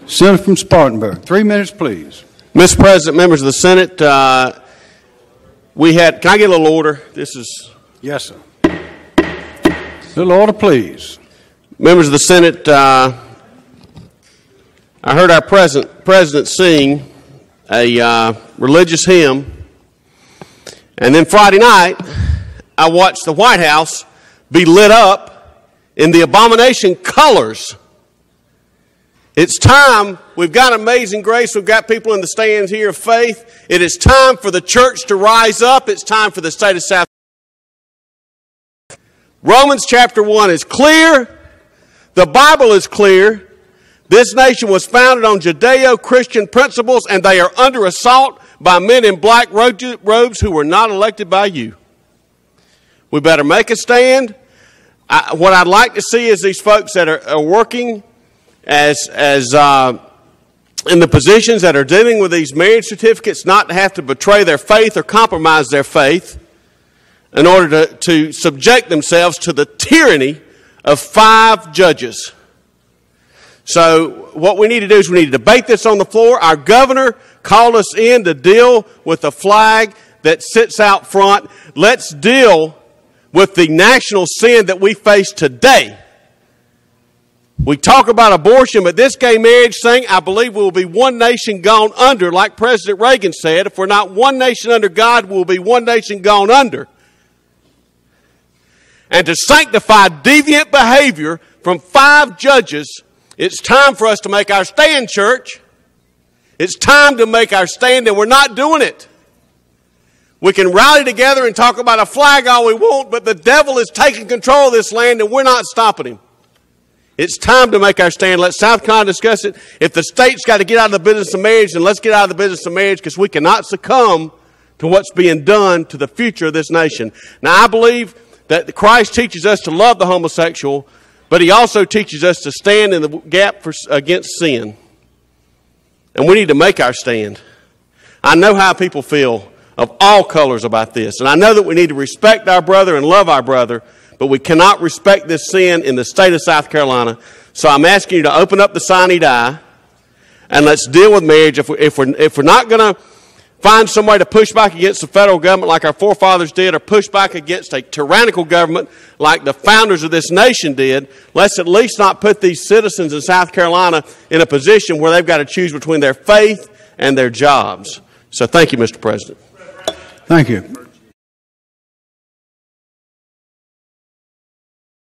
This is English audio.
Senator from Spartanburg, 3 minutes, please. Mr. President, members of the Senate, can I get a little order? This is... Yes, sir. Little order, please. Members of the Senate, I heard our president sing a religious hymn, and then Friday night, I watched the White House be lit up in the abomination colors. It's time. We've got Amazing Grace. We've got people in the stands here of faith. It is time for the church to rise up. It's time for the state of South Carolina. Romans chapter 1 is clear. The Bible is clear. This nation was founded on Judeo-Christian principles, and they are under assault by men in black robes who were not elected by you. We better make a stand. What I'd like to see is these folks that are working as in the positions that are dealing with these marriage certificates not to have to betray their faith or compromise their faith in order to subject themselves to the tyranny of 5 judges. So what we need to do is we need to debate this on the floor. Our governor called us in to deal with the flag that sits out front. Let's deal with the national sin that we face today. We talk about abortion, but this gay marriage thing, I believe we will be one nation gone under, like President Reagan said. If we're not one nation under God, we'll be one nation gone under. And to sanctify deviant behavior from 5 judges, it's time for us to make our stand, church. It's time to make our stand, and we're not doing it. We can rally together and talk about a flag all we want, but the devil is taking control of this land, and we're not stopping him. It's time to make our stand. Let South Carolina discuss it. If the state's got to get out of the business of marriage, then let's get out of the business of marriage, because we cannot succumb to what's being done to the future of this nation. Now, I believe that Christ teaches us to love the homosexual, but he also teaches us to stand in the gap against sin. And we need to make our stand. I know how people feel of all colors about this, and I know that we need to respect our brother and love our brother, but we cannot respect this sin in the state of South Carolina. So I'm asking you to open up the sine die, and let's deal with marriage. If we're not going to find some way to push back against the federal government like our forefathers did, or push back against a tyrannical government like the founders of this nation did, let's at least not put these citizens in South Carolina in a position where they've got to choose between their faith and their jobs. So thank you, Mr. President. Thank you.